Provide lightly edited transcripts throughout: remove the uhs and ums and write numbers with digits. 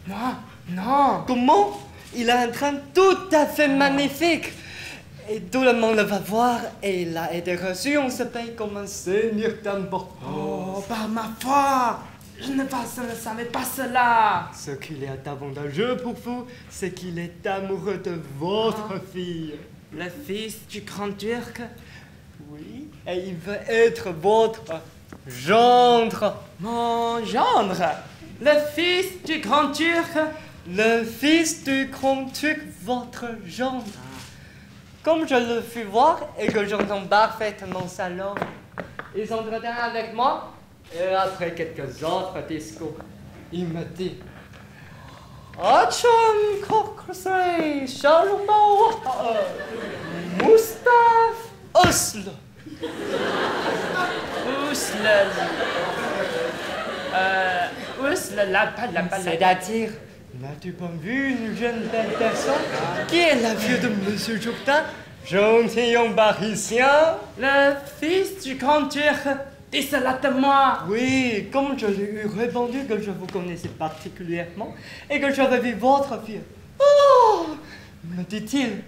Moi? Non. Comment? Il a un train tout à fait magnifique. Et tout le monde le va voir et il a été reçu, on se paye comme un seigneur d'importance. Oh, par ma foi, je ne savais pas cela. Ce qu'il est avantageux pour vous, c'est qu'il est amoureux de votre fille. Le fils du grand turc? Oui, et il veut être votre gendre. Mon gendre? Le fils du grand turc? Le fils du grand turc, votre gendre. Comme je le fus voir et que j'entends parfaitement sa langue, il s'entretient avec moi et après quelques autres discours, il me dit Acham Kokrasei Shalomao Mustaf Oslo. C'est-à-dire, n'as-tu pas vu une jeune belle personne qui est la fille de Monsieur Jourdain, gentilhomme parisien? Le fils du grand turc? Dis cela de moi. Oui, comme je lui ai répondu que je vous connaissais particulièrement et que j'avais vu votre fille. Oh, me dit-il,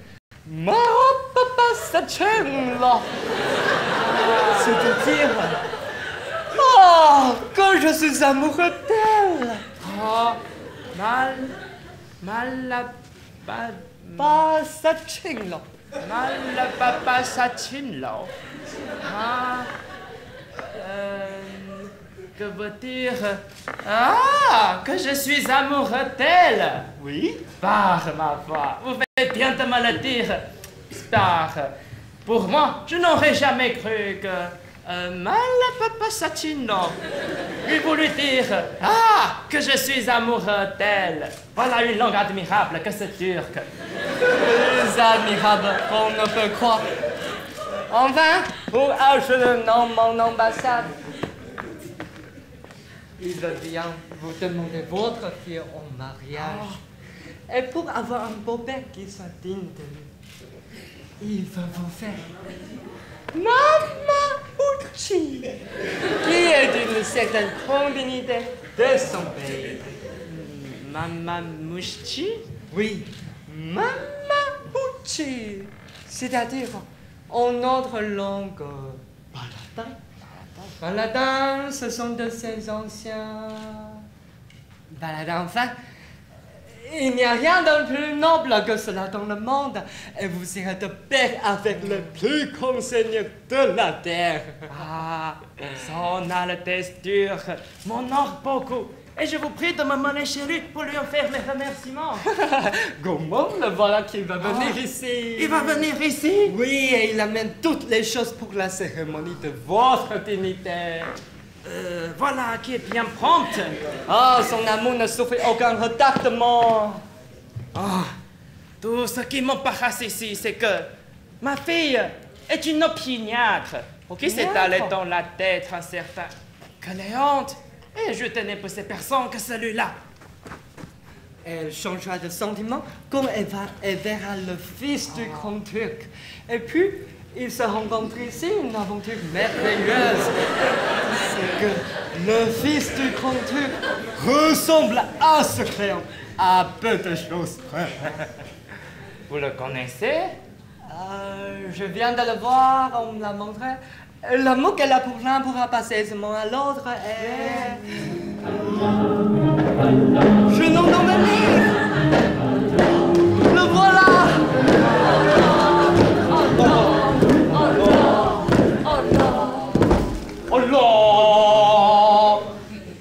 Marapapa Sachenla. C'est-à-dire, oh, que je suis amoureux d'elle. Oh, Pas Sachenla. Malapapa Sachinlo. Ah, que veut dire? Ah, que je suis amoureux d'elle. Oui. Par ma foi, vous faites bien de me le dire. Par, pour moi, je n'aurais jamais cru que Malapapa Sachinlo eût voulu dire ah, que je suis amoureux d'elle. Voilà une langue admirable que ce turc. Plus admirable qu'on ne peut croire. Enfin, pour acheter mon ambassade, il veut bien vous demander votre fille en mariage. Et pour avoir un beau-père qui soit digne de lui, il veut vous faire Mama Uchi, qui est d'une certaine dignité de son pays. Mama Mouchi? Oui, Mama Uchi, c'est-à-dire en notre langue baladin. Baladin, ce sont de ces anciens baladins. Enfin, il n'y a rien de plus noble que cela dans le monde. Et vous serez de paix avec le plus grand seigneur de la terre. Ah, son Altesse turque m'honore beaucoup. Et je vous prie de me mener chez lui pour lui en faire mes remerciements. Comment le voilà qu'il va venir ici? Il va venir ici? Oui, et il amène toutes les choses pour la cérémonie de votre dignité. Voilà qui est bien prompte. Ah, son amour ne souffre aucun retardement. Oh, tout ce qui m'embarrasse ici, c'est que ma fille est une opiniâtre qui s'est allée dans la tête un certain Caléonte. Et je tenais pour ces personnes que celui-là. Elle changera de sentiment quand elle verra le fils du grand turc. Et puis, ils se rencontrent ici, une aventure merveilleuse. C'est que le fils du grand turc ressemble à ce crayon, à peu de choses près. Vous le connaissez? Je viens de le voir, on me l'a montré. L'amour qu'elle a pour l'un pourra passer aisément à l'autre et... Je n'entends venir! Le voilà! Oh non! Oh non! Oh non! Oh là!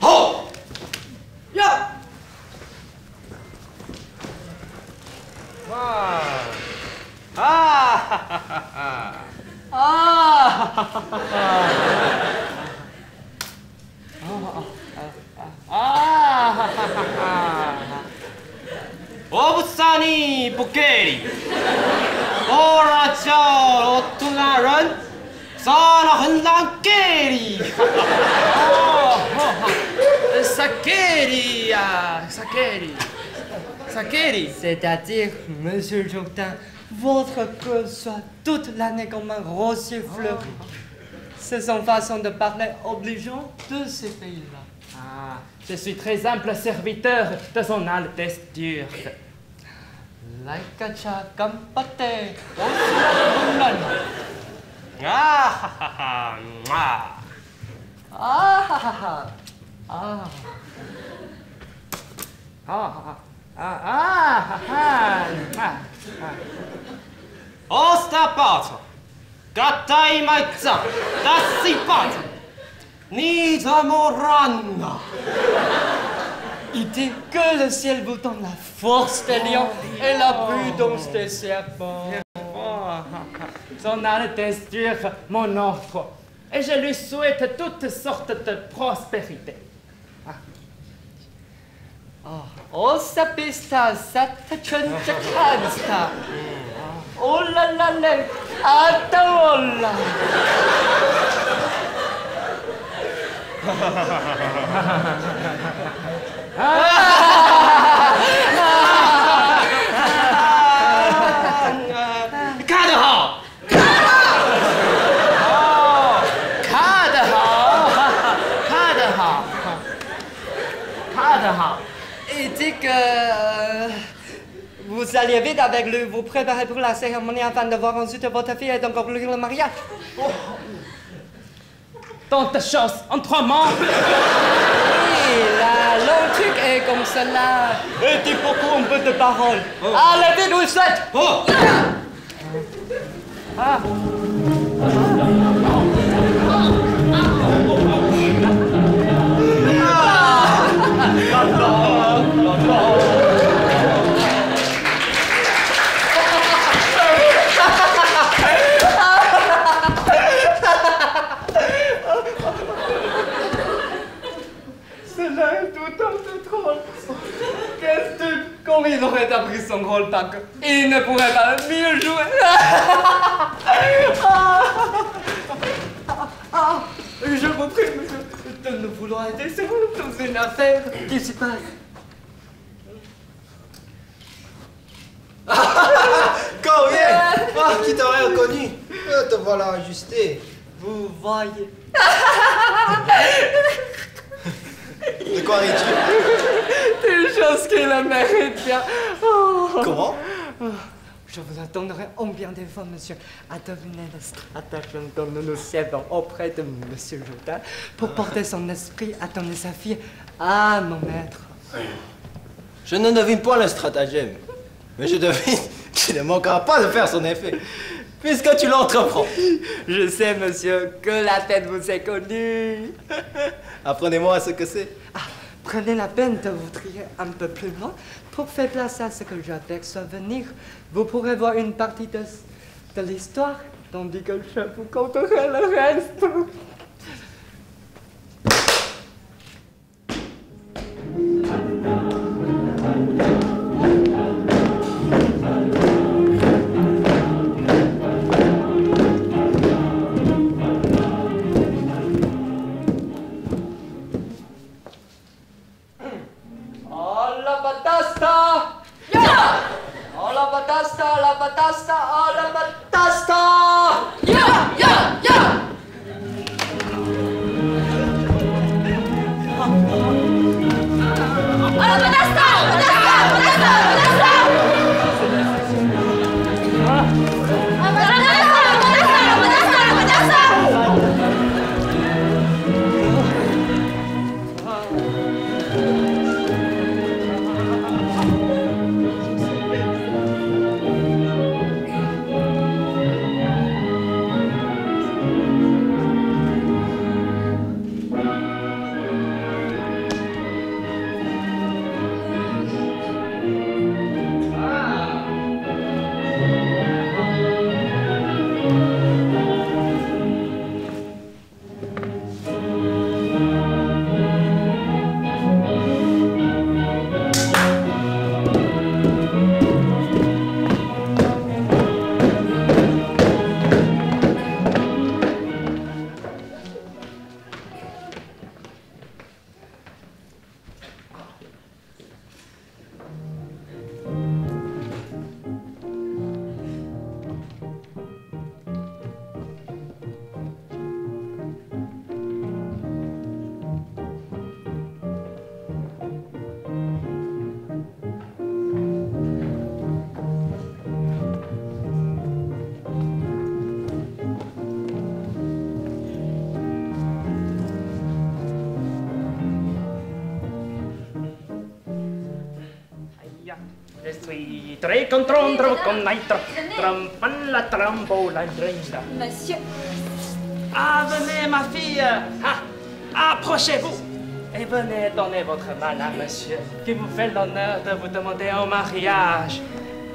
Oh! Ya! 오부사니 부케리 오라저 오투나런 사나 한랑케리 사케리 사케리 사케리 C'est-à-dire, Monsieur Jourdain, votre cœur soit toute l'année comme un rosier fleuri. C'est son façon de parler obligeante de ces pays-là. Ah, je suis très humble serviteur de son Altesse turque. Laikacha kampate. Ah, ah, ah, ah. Ah, ah, ah, ah. Ostapata, Kataimaitsa, Tassipata, Nita Moranna. Il dit que le ciel vous donne la force des lions et la prudence des serpents. Son Altesse turque mon offre, et je lui souhaite toutes sortes de prospérité. Osapista satachunchakansta. Oh la la la, ataola. Kadahal! Il dit que vous alliez vite avec lui, vous préparez pour la cérémonie afin de voir ensuite votre fille et d'encombrir le mariage. Tant de choses en 3 mois. Oui, la longue truc est comme cela. Et dit beaucoup un peu de parole. Allez vite, vous faites. Oh! Cela est tout un peu drôle. Qu'est-ce que comme il aurait appris son rôle tant qu'il ne pourrait pas mieux jouer. Je vous prie, monsieur, de nous vouloir aider sur une affaire qui se passe. Combien? Ah, qui t'aurait reconnu? Te voilà ajusté. Vous voyez. De quoi ris-tu? Une chose qui le mérite bien. Oh. Comment? Je vous attendrai en bien des fois, monsieur, à deviner le stratagème dont nous nous servons auprès de monsieur Jourdain pour porter son esprit à donner sa fille à mon maître. Je ne devine pas le stratagème, mais je devine qu'il ne manquera pas de faire son effet, puisque tu l'entreprends. Je sais, monsieur, que la tête vous est connue. Apprenez-moi ce que c'est. Ah, prenez la peine de vous trier un peu plus loin pour faire place à ce que j'aperçois venir. Vous pourrez voir une partie de l'histoire, tandis que je vous conterai le reste. Je suis très content de vous connaître. Trompe la trompe la drinda. Monsieur, Ah, venez, ma fille. Ah, approchez-vous. Et venez donner votre main à monsieur, qui vous fait l'honneur de vous demander en mariage.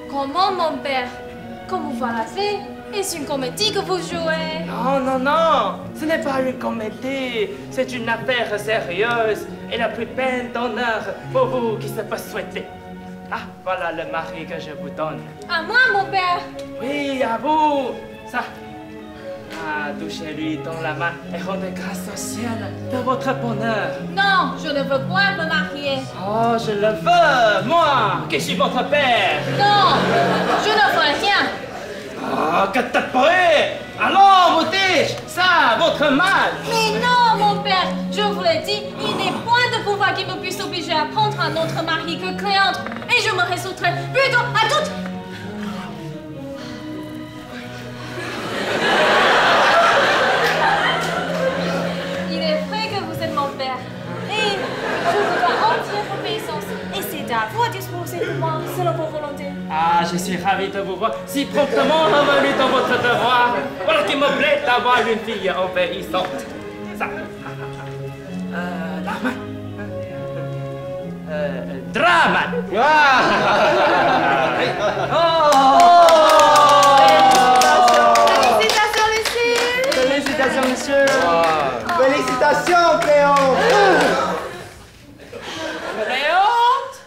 comment mon père? Comme vous la fait? Est-ce une comédie que vous jouez? Non, non, non, ce n'est pas une comédie, c'est une affaire sérieuse et la plus pleine d'honneur pour vous qui se peut souhaiter. Ah, voilà le mari que je vous donne. À moi, mon père! Oui, à vous, ça. Ah, touchez-lui dans la main et rendez grâce au ciel de votre bonheur. Non, je ne veux point me marier. Oh, je le veux, moi, qui suis votre père. Non, je ne ferai rien. Oh, que t'as prêt. Allons, vous dis ça, votre mal. Mais non, mon père, je vous l'ai dit, il n'est point de pouvoir qui me puisse obliger à prendre un autre mari que Cléante, et je me résoudrai plutôt à toute... Il est vrai que vous êtes mon père, et je vous dois entière obéissance, et c'est à vous à disposer de moi selon vos volontés. Ah, je suis ravi de vous voir si promptement revenu dans votre devoir. Voilà qui me plaît d'avoir une fille obéissante. Ça. Draman. Draman. Félicitations, Lucie! Félicitations, monsieur. Félicitations, Cléon. Cléante.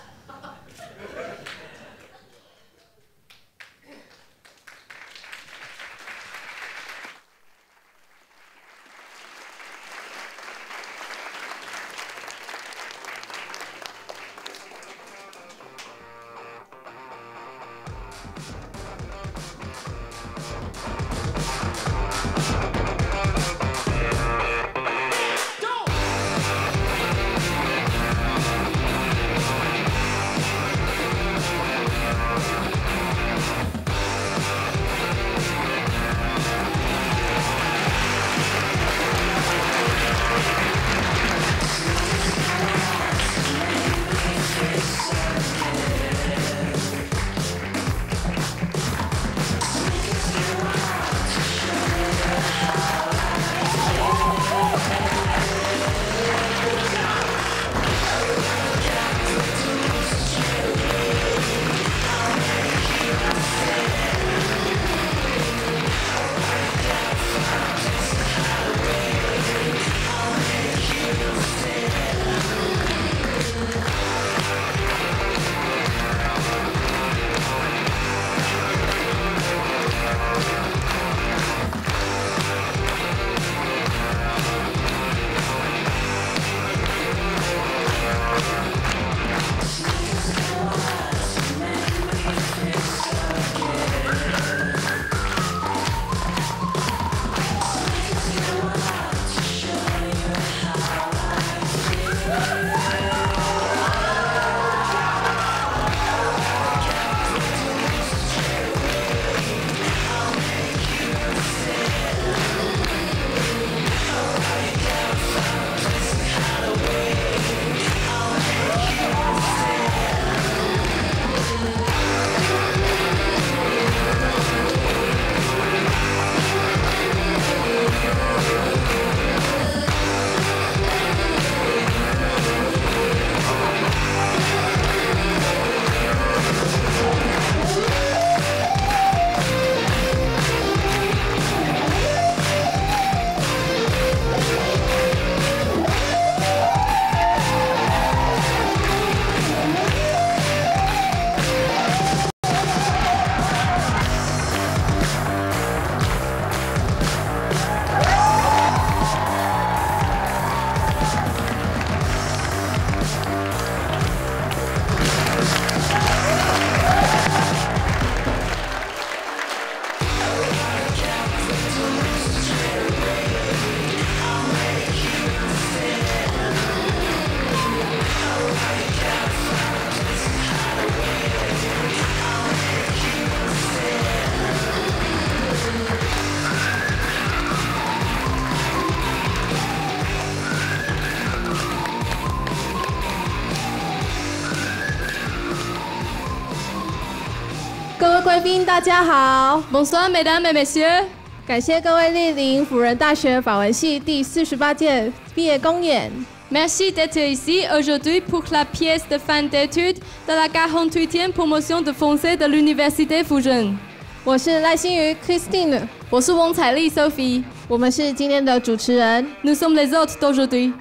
各位贵宾，大家好。Bonsoir, mesdames et messieurs。感谢各位莅临辅仁大学法文系第48届毕业公演。Merci d'être ici aujourd'hui pour la pièce de fin d'études de la 48e promotion de français de l'Université Fujian。我是赖欣瑜 Christine， 我是翁彩丽 Sophie， 我们是今天的主持人。Nous sommes les hôtes d'aujourd'hui。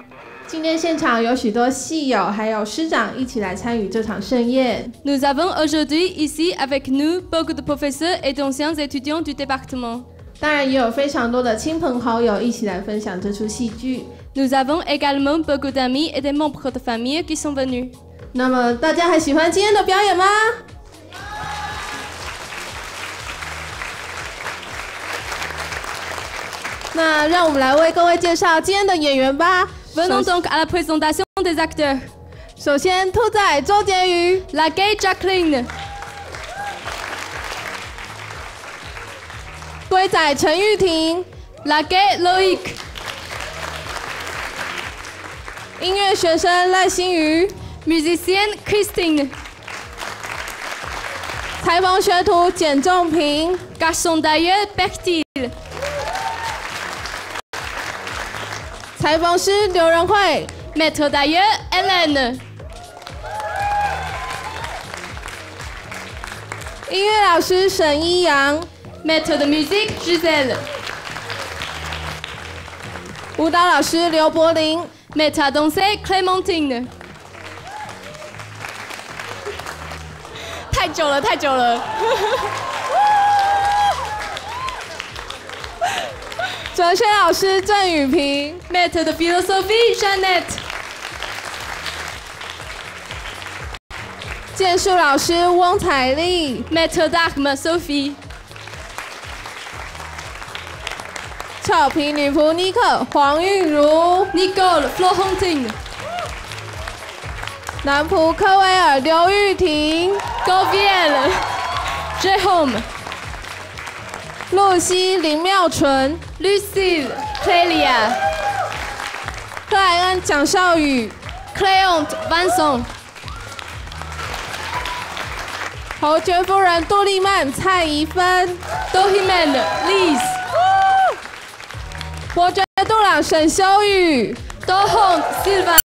今天现场有许多系友还有师长一起来参与这场盛宴。Nous avons aujourd'hui ici avec nous beaucoup de professeurs et d'anciens étudiants du département。当然也有非常多的亲朋好友一起来分享这出戏剧。Nous avons également beaucoup d'amis et des membres de famille qui sont venus。那么大家还喜欢今天的表演吗？那让我们来为各位介绍今天的演员吧。Venons donc à la présentation des acteurs。首先，兔仔周杰瑜 ，La Gay Jacqueline， 龟仔陈玉婷 ，La Gay Loïc， 音乐学生赖欣瑜 ，Musicienne Christine， 裁缝学徒简仲平 ，Garçon d'ailleurs Bertil。裁缝师刘仁惠 ，Maître d'ailleurs Hélène， 音乐老师沈一阳 ，Maître de musique Gisèle， 舞蹈老师刘柏林 ，Maître à danser Clémentine。太久了，太久了。哲学老师郑雨萍 ，Maître de philosophie Jeannette， 剑术老师翁彩丽 ，Maître d'armes Sophie， 俏皮女仆尼克黄韵如 ，Nicole Florentine， 男仆科威尔刘玉婷 ，Goviel Jérôme， 露西林妙纯 ，Lucille Clélia， 克莱恩蒋少宇 ，Cléante Vincent， 侯爵夫人杜丽曼蔡怡芬 ，Dohimène Lise， 伯爵杜朗沈修宇 ，Dohong Sylvain，